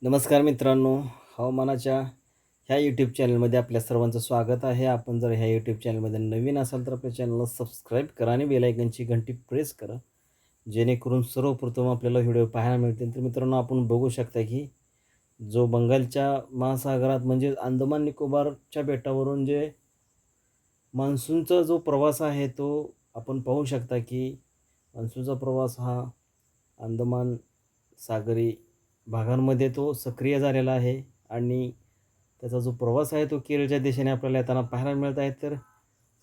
नमस्कार मित्रांनो, हवामानाच्या ह्या यूट्यूब चॅनलमध्ये आपल्या सर्वांचं स्वागत आहे. आपण जर ह्या यूट्यूब चॅनलमध्ये नवीन असाल तर आपल्या चॅनलला सबस्क्राईब करा आणि बेल आयकनची घंटी प्रेस करा, जेणेकरून सर्वप्रथम आपल्याला व्हिडिओ पाहायला मिळतील. तर मित्रांनो, आपण बघू शकता की जो बंगालच्या महासागरात म्हणजे अंदमान निकोबारच्या बेटावरून जे मान्सूनचा जो प्रवास आहे तो आपण पाहू शकता की मान्सूनचा प्रवास हा अंदमान सागरी भागांमध्ये तो सक्रिय झालेला आहे आणि त्याचा जो प्रवास आहे तो केरळच्या दिशेने आपल्याला येताना पाहायला मिळत आहे. तर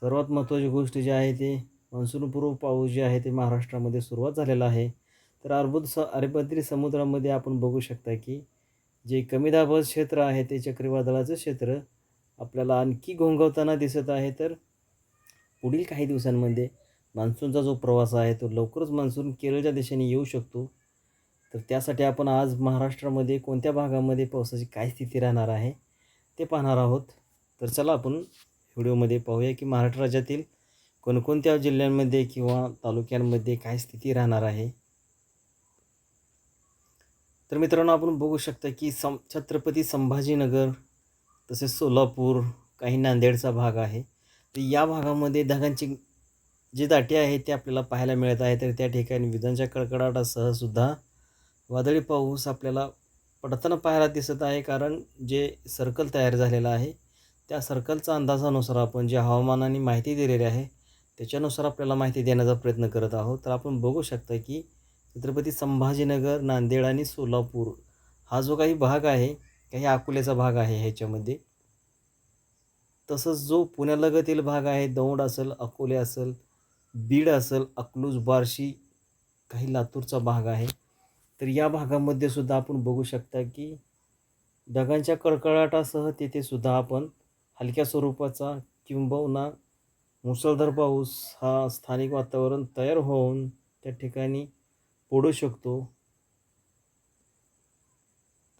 सर्वात महत्त्वाची गोष्ट जी आहे ते मान्सूनपूर्व पाऊस जे आहे ते महाराष्ट्रामध्ये सुरुवात झालेला आहे. तर अरबी समुद्रामध्ये आपण बघू शकता की जे कमी दाबाचं क्षेत्र आहे ते चक्रीवादळाचं क्षेत्र आपल्याला आणखी घोंघवताना दिसत आहे. तर पुढील काही दिवसांमध्ये मान्सूनचा जो प्रवास आहे तो लवकरच मान्सून केरळच्या दिशेने येऊ शकतो. तर त्यासाठी आपण आज महाराष्ट्रामध्ये कोणत्या भागामध्ये पावसाची काय स्थिती राहणार आहे ते पाहणार आहोत. तर चला आपण व्हिडिओमध्ये पाहूया की महाराष्ट्र राज्यातील कोणकोणत्या जिल्ह्यांमध्ये किंवा तालुक्यांमध्ये काय स्थिती राहणार आहे. तर मित्रांनो, आपण बघू शकता की छत्रपती संभाजीनगर, तसेच सोलापूर, काही नांदेडचा भाग आहे. तर या भागामध्ये ढगांची जी दाटी आहे ते आपल्याला पाहायला मिळत आहे. तर त्या ठिकाणी विजांच्या कडकडाटासह सुद्धा वादळी पाऊस आपल्याला पडताना पाहायला दिसत आहे. कारण जे सर्कल तयार झालेलं आहे त्या सर्कलच्या अंदाजानुसार आपण जे हवामानाने माहिती दिलेली आहे त्याच्यानुसार आपल्याला माहिती देण्याचा प्रयत्न करत आहोत. तर आपण बघू शकता की छत्रपती संभाजीनगर, नांदेड आणि सोलापूर हा जो काही भाग आहे, काही अकोल्याचा भाग आहे ह्याच्यामध्ये. तसंच जो पुण्यालगतील भाग आहे, दौंड असेल, अकोले असेल, बीड असेल, अकलूज, बार्शी, काही लातूरचा भाग आहे. तर या भागामध्ये सुद्धा आपण बघू शकता की ढगांच्या कडकडाटासह तेथे सुद्धा आपण हलक्या स्वरूपाचा किंबहुना मुसळधार पाऊस हा स्थानिक वातावरण तयार होऊन त्या ठिकाणी पडू शकतो.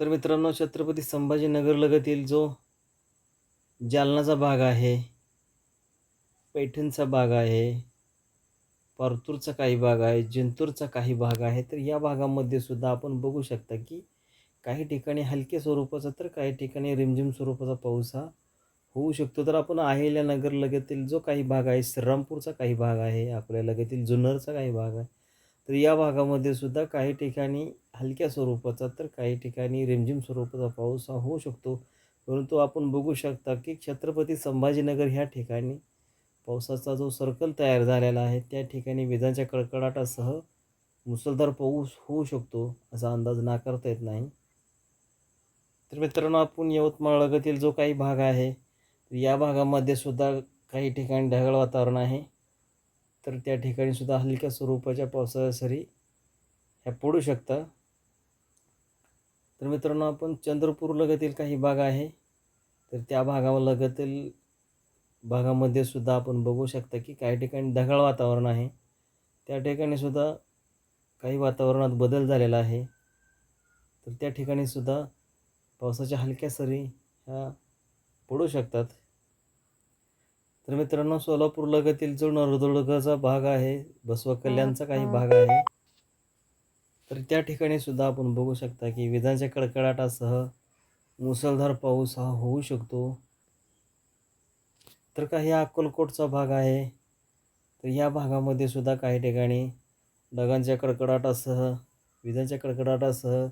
तर मित्रांनो, छत्रपती संभाजीनगरलगतील जो जालनाचा भाग आहे, पैठणचा भाग आहे, परतूरचा काही भाग आहे, जिंतूरचा काही भाग आहे. तर या भागामध्ये सुद्धा आपण बघू शकता की काही ठिकाणी हलक्या स्वरूपाचा तर काही ठिकाणी रिमझिम स्वरूपाचा पाऊस हा होऊ शकतो. तर आपण अहिल्यानगर लगतील जो काही भाग आहे, श्रीरामपूरचा काही भाग आहे, अकोल्यालगतील जुन्नरचा काही भाग आहे. तर या भागामध्ये सुद्धा काही ठिकाणी हलक्या स्वरूपाचा तर काही ठिकाणी रिमझिम स्वरूपाचा पाऊस हा होऊ शकतो. परंतु आपण बघू शकता की छत्रपती संभाजीनगर ह्या ठिकाणी पावसाचा जो सर्कल तयार झालेला आहे त्या ठिकाणी विजांच्या कडकडाटासह मुसळधार पाऊस होऊ शकतो असा अंदाज नाकारता येत नाही. तर मित्रांनो, आपण यवतमाळ लगतील जो काही भाग आहे या भागामध्ये सुद्धा काही ठिकाणी ढगाळ वातावरण आहे. तर त्या ठिकाणी सुद्धा हलक्या स्वरूपाच्या पावसाच्या सरी ह्या पडू शकतात. तर मित्रांनो, आपण चंद्रपूर लगतील काही भाग आहे तर त्या भागालगतील भागामध्ये सुद्धा आपण बघू शकता की काही ठिकाणी ढगाळ वातावरण आहे. त्या ठिकाणी सुद्धा काही वातावरणात बदल झालेला आहे. तर त्या ठिकाणी सुद्धा पावसाच्या हलक्या सरी ह्या पडू शकतात. तर मित्रांनो, सोलापूर लगतील जो नळदुर्गचा भाग आहे, बसवा कल्याणचा काही भाग आहे. तर त्या ठिकाणी सुद्धा आपण बघू शकता की विजांच्या कडकडाटासह मुसळधार पाऊस हा होऊ शकतो. तर काही अक्कलकोटचा भाग आहे. तर या भागामध्ये सुद्धा काही ठिकाणी ढगांच्या कडकडाटासह, विजांच्या कडकडाटासह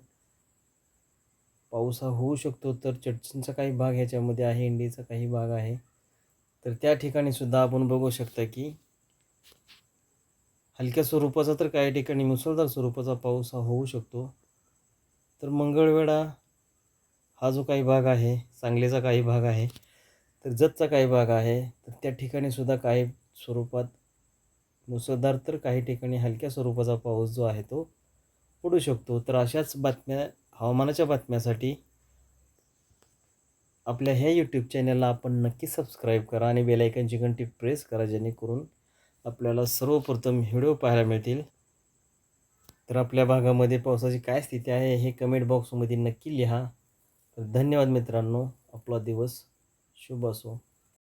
पाऊस हा होऊ शकतो. तर चडचणचा काही भाग ह्याच्यामध्ये आहे, इंडीचा काही भाग आहे. तर त्या ठिकाणी सुद्धा आपण बघू शकता की हलक्या स्वरूपाचा तर काही ठिकाणी मुसळधार स्वरूपाचा पाऊस हा होऊ शकतो. तर मंगळवेढा हा जो काही भाग आहे, सांगलीचा काही भाग आहे, तर जतचा काही भाग आहे, तर त्या ठिकाणी सुद्धा काही स्वरूपात मुसळधार तर काही ठिकाणी हलक्या स्वरूपाचा पाऊस जो आहे तो पडू शकतो. तर अशाच बातम्या, हवामानाच्या बातम्यासाठी आपल्या ह्या यूट्यूब चॅनलला आपण नक्की सबस्क्राईब करा आणि बेल आयकनची घंटी प्रेस करा, जेणेकरून आपल्याला सर्वप्रथम व्हिडिओ पाहायला मिळतील. तर आपल्या भागामध्ये पावसाची काय स्थिती आहे हे कमेंट बॉक्समध्ये नक्की लिहा. तर धन्यवाद मित्रांनो. आपला दिवस शुभ असो.